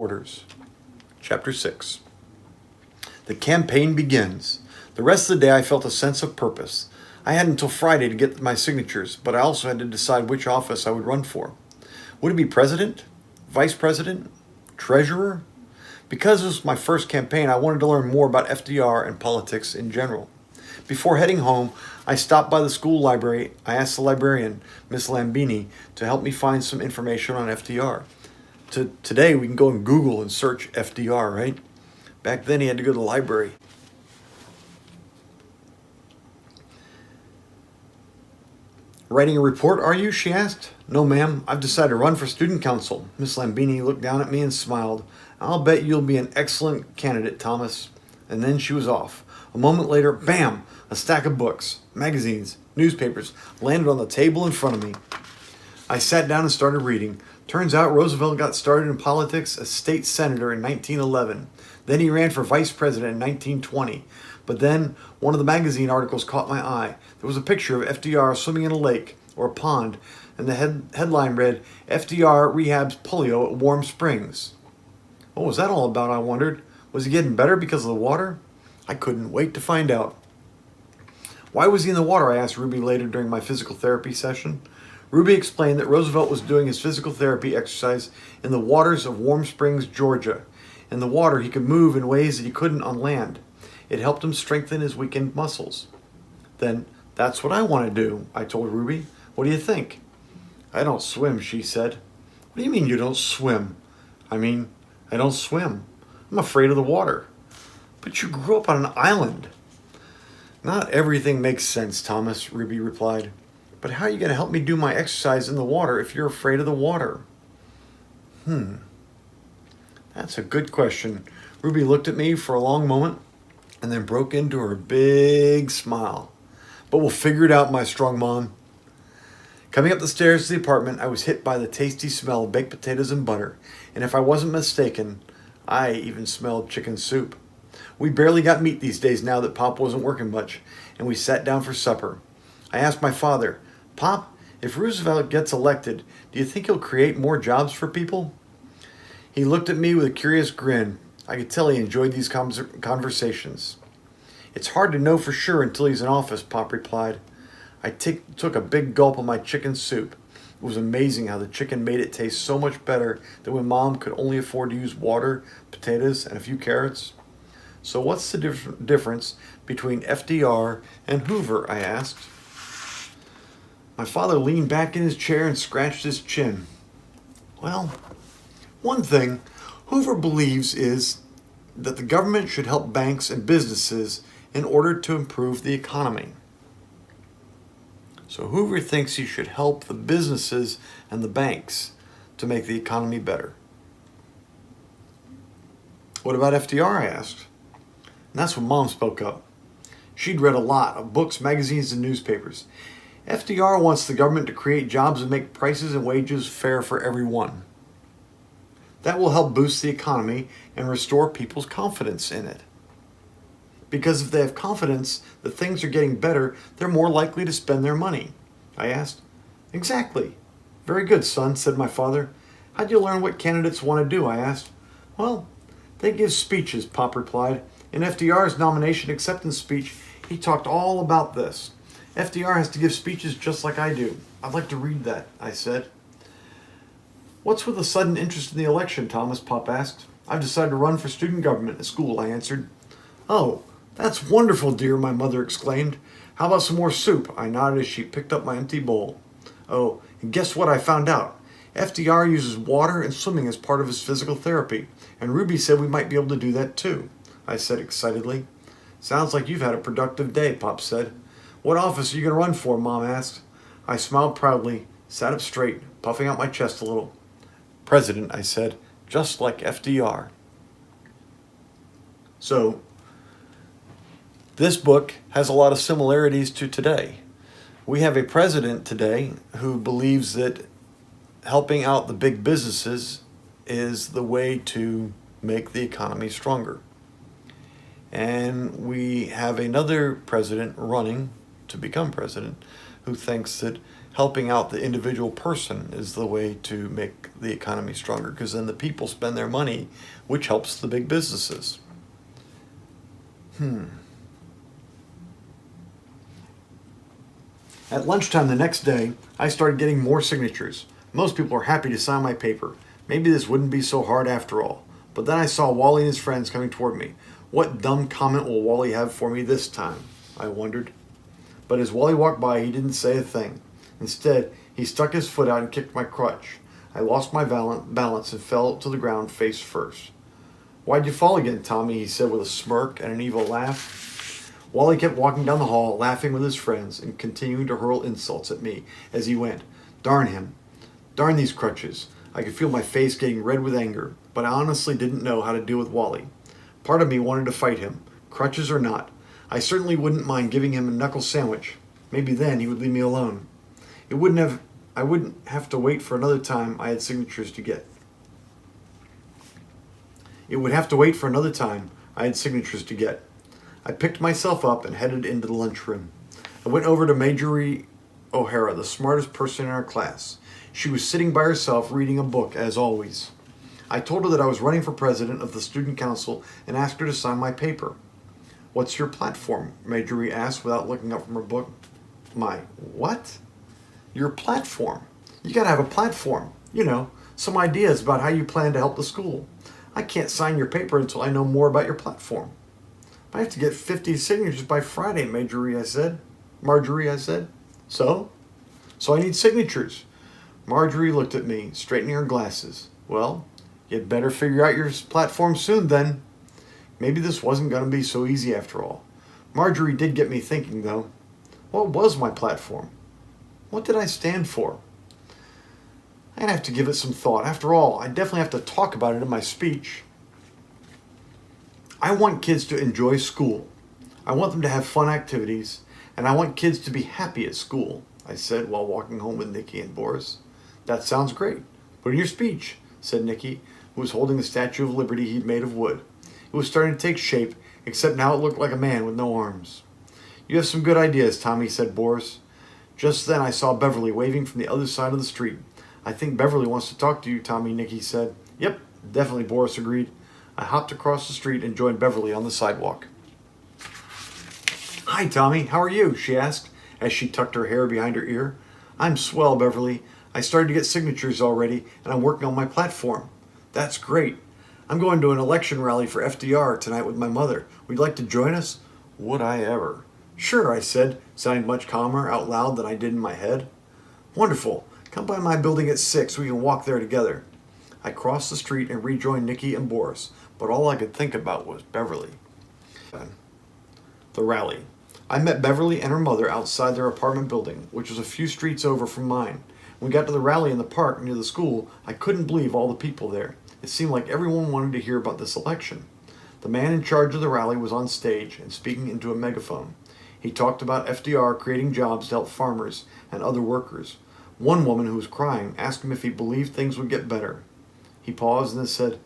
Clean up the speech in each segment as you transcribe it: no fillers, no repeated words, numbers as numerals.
Orders. Chapter 6. The campaign begins. The rest of the day I felt a sense of purpose. I had until Friday to get my signatures, but I also had to decide which office I would run for. Would it be president? Vice president? Treasurer? Because this was my first campaign, I wanted to learn more about FDR and politics in general. Before heading home, I stopped by the school library. I asked the librarian, Miss Lambini, to help me find some information on FDR. Today, we can go on Google and search FDR, right? Back then, he had to go to the library. Writing a report, are you? She asked. No, ma'am. I've decided to run for student council. Miss Lambini looked down at me and smiled. I'll bet you'll be an excellent candidate, Thomas. And then she was off. A moment later, bam! A stack of books, magazines, newspapers landed on the table in front of me. I sat down and started reading. Turns out Roosevelt got started in politics as state senator in 1911. Then he ran for vice president in 1920. But then one of the magazine articles caught my eye. There was a picture of FDR swimming in a lake or a pond, and the headline read, FDR rehabs polio at Warm Springs. What was that all about, I wondered? Was he getting better because of the water? I couldn't wait to find out. Why was he in the water? I asked Ruby later during my physical therapy session. Ruby explained that Roosevelt was doing his physical therapy exercise in the waters of Warm Springs, Georgia. In the water, he could move in ways that he couldn't on land. It helped him strengthen his weakened muscles. Then, that's what I want to do, I told Ruby. What do you think? I don't swim, she said. What do you mean you don't swim? I don't swim. I'm afraid of the water. But you grew up on an island. Not everything makes sense, Thomas, Ruby replied. But how are you going to help me do my exercise in the water if you're afraid of the water? That's a good question. Ruby looked at me for a long moment and then broke into her big smile. But we'll figure it out, my strong mom. Coming up the stairs to the apartment, I was hit by the tasty smell of baked potatoes and butter. And if I wasn't mistaken, I even smelled chicken soup. We barely got meat these days now that Pop wasn't working much, and we sat down for supper. I asked my father, Pop, if Roosevelt gets elected, do you think he'll create more jobs for people? He looked at me with a curious grin. I could tell he enjoyed these conversations. It's hard to know for sure until he's in office, Pop replied. I took a big gulp of my chicken soup. It was amazing how the chicken made it taste so much better than when Mom could only afford to use water, potatoes, and a few carrots. So what's the difference between FDR and Hoover, I asked. My father leaned back in his chair and scratched his chin. Well, one thing Hoover believes is that the government should help banks and businesses in order to improve the economy. So Hoover thinks he should help the businesses and the banks to make the economy better. What about FDR, I asked. And that's when Mom spoke up. She'd read a lot of books, magazines, and newspapers. FDR wants the government to create jobs and make prices and wages fair for everyone. That will help boost the economy and restore people's confidence in it. Because if they have confidence that things are getting better, they're more likely to spend their money. I asked. Exactly. Very good, son, said my father. How'd you learn what candidates want to do? I asked. Well, they give speeches, Pop replied. In FDR's nomination acceptance speech, he talked all about this. FDR has to give speeches just like I do. I'd like to read that, I said. What's with the sudden interest in the election, Thomas? Pop asked. I've decided to run for student government at school, I answered. Oh, that's wonderful, dear, my mother exclaimed. How about some more soup? I nodded as she picked up my empty bowl. Oh, and guess what I found out? FDR uses water and swimming as part of his physical therapy, and Ruby said we might be able to do that too, I said excitedly. Sounds like you've had a productive day, Pop said. What office are you going to run for, Mom asked. I smiled proudly, sat up straight, puffing out my chest a little. President, I said, just like FDR. So, this book has a lot of similarities to today. We have a president today who believes that helping out the big businesses is the way to make the economy stronger. And we have another president running to become president who thinks that helping out the individual person is the way to make the economy stronger, because then the people spend their money, which helps the big businesses. At lunchtime the next day, I started getting more signatures. Most people were happy to sign my paper. Maybe this wouldn't be so hard after all. But then I saw Wally and his friends coming toward me. What dumb comment will Wally have for me this time? I wondered. But as Wally walked by, he didn't say a thing. Instead, he stuck his foot out and kicked my crutch. I lost my balance and fell to the ground face first. Why'd you fall again, Tommy? He said with a smirk and an evil laugh. Wally kept walking down the hall, laughing with his friends and continuing to hurl insults at me as he went. Darn him. Darn these crutches. I could feel my face getting red with anger, but I honestly didn't know how to deal with Wally. Part of me wanted to fight him, crutches or not. I certainly wouldn't mind giving him a knuckle sandwich. Maybe then he would leave me alone. I wouldn't have to wait for another time I had signatures to get. It would have to wait for another time I had signatures to get. I picked myself up and headed into the lunchroom. I went over to Marjorie O'Hara, the smartest person in our class. She was sitting by herself reading a book, as always. I told her that I was running for president of the student council and asked her to sign my paper. What's your platform? Marjorie asked without looking up from her book. My what? Your platform. You gotta have a platform. You know, some ideas about how you plan to help the school. I can't sign your paper until I know more about your platform. I have to get 50 signatures by Friday, Marjorie, I said. So I need signatures. Marjorie looked at me, straightening her glasses. Well, you'd better figure out your platform soon then. Maybe this wasn't going to be so easy after all. Marjorie did get me thinking, though. What was my platform? What did I stand for? I'd have to give it some thought. After all, I definitely have to talk about it in my speech. I want kids to enjoy school. I want them to have fun activities, and I want kids to be happy at school, I said while walking home with Nikki and Boris. That sounds great. Put in your speech, said Nikki, who was holding the Statue of Liberty he'd made of wood. It was starting to take shape, except now it looked like a man with no arms. You have some good ideas, Tommy, said Boris. Just then I saw Beverly waving from the other side of the street. I think Beverly wants to talk to you, Tommy, Nikki said. Yep, definitely, Boris agreed. I hopped across the street and joined Beverly on the sidewalk. Hi, Tommy. How are you? She asked as she tucked her hair behind her ear. I'm swell, Beverly. I started to get signatures already, and I'm working on my platform. That's great. I'm going to an election rally for FDR tonight with my mother. Would you like to join us? Would I ever? Sure, I said, sounding much calmer out loud than I did in my head. Wonderful. Come by my building at 6 so we can walk there together. I crossed the street and rejoined Nikki and Boris, but all I could think about was Beverly. The rally. I met Beverly and her mother outside their apartment building, which was a few streets over from mine. When we got to the rally in the park near the school, I couldn't believe all the people there. It seemed like everyone wanted to hear about this election. The man in charge of the rally was on stage and speaking into a megaphone. He talked about FDR creating jobs to help farmers and other workers. One woman who was crying asked him if he believed things would get better. He paused and then said,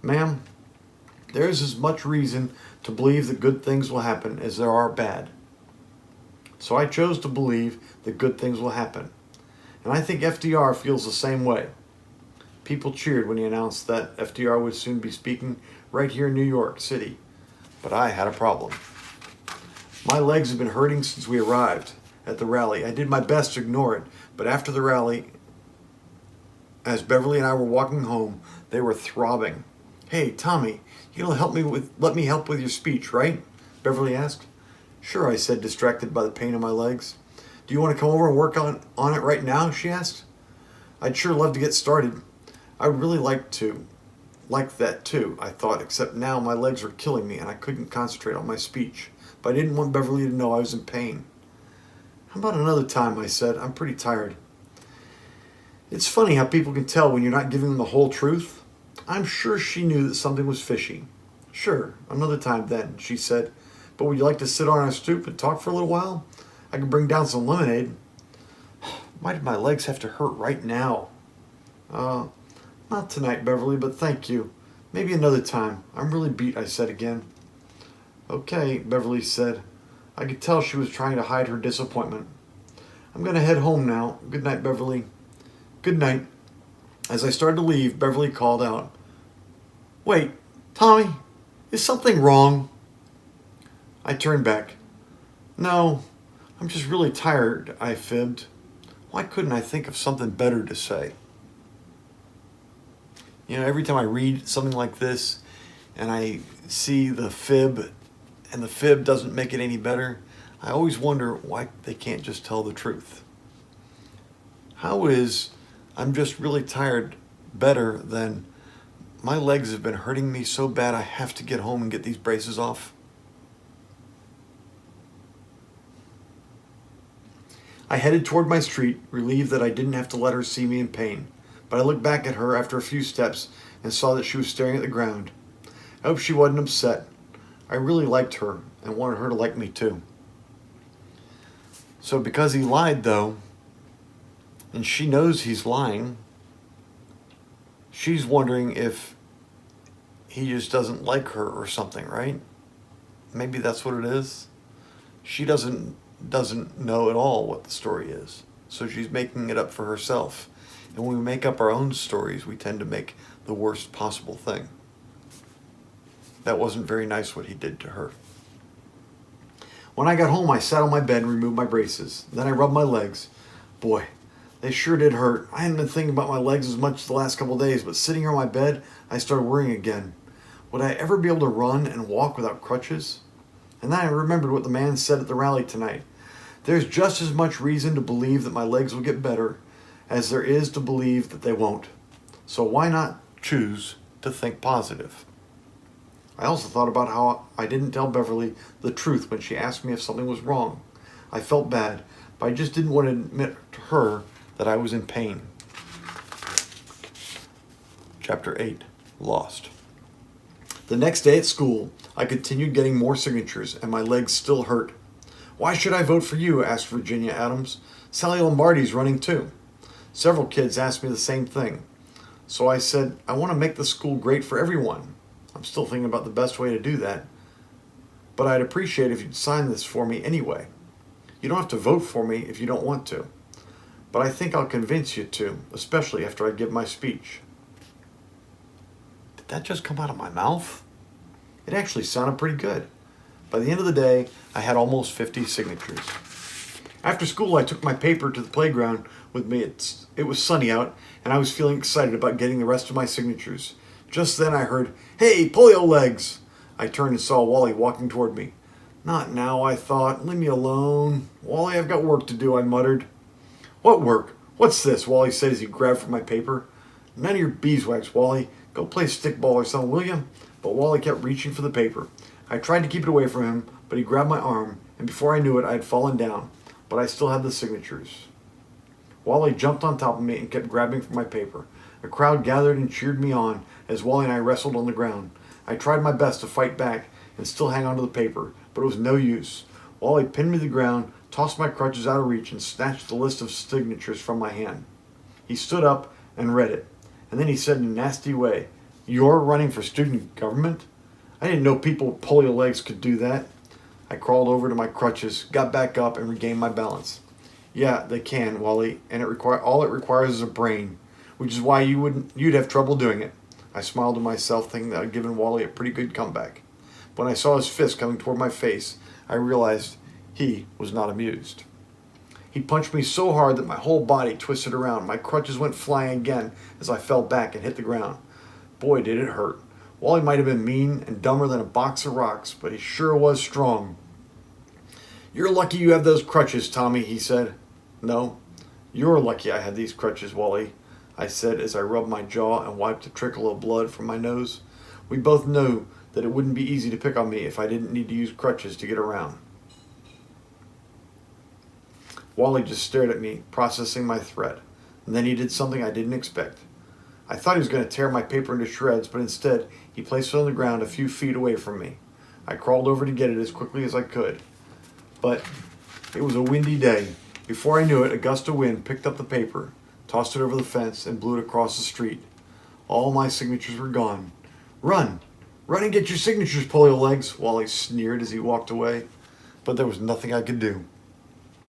Ma'am, there is as much reason to believe that good things will happen as there are bad. So I chose to believe that good things will happen. And I think FDR feels the same way. People cheered when he announced that FDR would soon be speaking right here in New York City. But I had a problem. My legs had been hurting since we arrived at the rally. I did my best to ignore it, but after the rally, as Beverly and I were walking home, they were throbbing. Hey, Tommy, you'll let me help with your speech, right? Beverly asked. Sure, I said, distracted by the pain in my legs. Do you want to come over and work on it right now? She asked. I'd sure love to get started. I'd really like that too, I thought, except now my legs were killing me and I couldn't concentrate on my speech. But I didn't want Beverly to know I was in pain. How about another time, I said. I'm pretty tired. It's funny how people can tell when you're not giving them the whole truth. I'm sure she knew that something was fishy. Sure, another time then, she said. But would you like to sit on our stoop and talk for a little while? I can bring down some lemonade. Why did my legs have to hurt right now? Not tonight, Beverly, but thank you. Maybe another time. I'm really beat, I said again. Okay, Beverly said. I could tell she was trying to hide her disappointment. I'm going to head home now. Good night, Beverly. Good night. As I started to leave, Beverly called out, "Wait, Tommy, is something wrong?" I turned back. "No, I'm just really tired," I fibbed. Why couldn't I think of something better to say? Every time I read something like this and I see the fib and the fib doesn't make it any better, I always wonder why they can't just tell the truth. How is "I'm just really tired" better than "my legs have been hurting me so bad I have to get home and get these braces off"? I headed toward my street, relieved that I didn't have to let her see me in pain. But I looked back at her after a few steps and saw that she was staring at the ground. I hope she wasn't upset. I really liked her and wanted her to like me too. So because he lied though, and she knows he's lying, she's wondering if he just doesn't like her or something, right? Maybe that's what it is. She doesn't know at all what the story is. So she's making it up for herself. And when we make up our own stories, we tend to make the worst possible thing. That wasn't very nice what he did to her. When I got home, I sat on my bed and removed my braces. Then I rubbed my legs. Boy, they sure did hurt. I hadn't been thinking about my legs as much the last couple of days, but sitting here on my bed, I started worrying again. Would I ever be able to run and walk without crutches? And then I remembered what the man said at the rally tonight. There's just as much reason to believe that my legs will get better as there is to believe that they won't. So why not choose to think positive? I also thought about how I didn't tell Beverly the truth when she asked me if something was wrong. I felt bad, but I just didn't want to admit to her that I was in pain. Chapter 8, Lost. The next day at school, I continued getting more signatures, and my legs still hurt. "Why should I vote for you?" asked Virginia Adams. "Sally Lombardi's running too." Several kids asked me the same thing. So I said, I want to make the school great for everyone. I'm still thinking about the best way to do that. But I'd appreciate if you'd sign this for me anyway. You don't have to vote for me if you don't want to. But I think I'll convince you to, especially after I give my speech. Did that just come out of my mouth? It actually sounded pretty good. By the end of the day, I had almost 50 signatures. After school, I took my paper to the playground with me. It was sunny out, and I was feeling excited about getting the rest of my signatures. Just then I heard, "Hey, polio legs!" I turned and saw Wally walking toward me. "Not now," I thought. "Leave me alone. Wally, I've got work to do," I muttered. "What work? What's this?" Wally said as he grabbed for my paper. "None of your beeswax, Wally. Go play stickball or something, will you?" But Wally kept reaching for the paper. I tried to keep it away from him, but he grabbed my arm, and before I knew it, I had fallen down. But I still had the signatures. Wally jumped on top of me and kept grabbing for my paper. A crowd gathered and cheered me on as Wally and I wrestled on the ground. I tried my best to fight back and still hang on to the paper, but it was no use. Wally pinned me to the ground, tossed my crutches out of reach, and snatched the list of signatures from my hand. He stood up and read it, and then he said in a nasty way, "You're running for student government?" I didn't know people with polio legs could do that. I crawled over to my crutches, got back up, and regained my balance. "Yeah, they can, Wally, and all it requires is a brain, which is why you'd have trouble doing it." I smiled to myself, thinking that I'd given Wally a pretty good comeback. When I saw his fist coming toward my face, I realized he was not amused. He punched me so hard that my whole body twisted around. My crutches went flying again as I fell back and hit the ground. Boy, did it hurt. Wally might have been mean and dumber than a box of rocks, but he sure was strong. "You're lucky you have those crutches, Tommy," he said. "No, you're lucky I had these crutches, Wally," I said as I rubbed my jaw and wiped a trickle of blood from my nose. We both knew that it wouldn't be easy to pick on me if I didn't need to use crutches to get around. Wally just stared at me, processing my threat, and then he did something I didn't expect. I thought he was going to tear my paper into shreds, but instead he placed it on the ground a few feet away from me. I crawled over to get it as quickly as I could. But it was a windy day. Before I knew it, a gust of wind picked up the paper, tossed it over the fence, and blew it across the street. All my signatures were gone. "Run! Run and get your signatures, polio legs," Wally sneered as he walked away. But there was nothing I could do.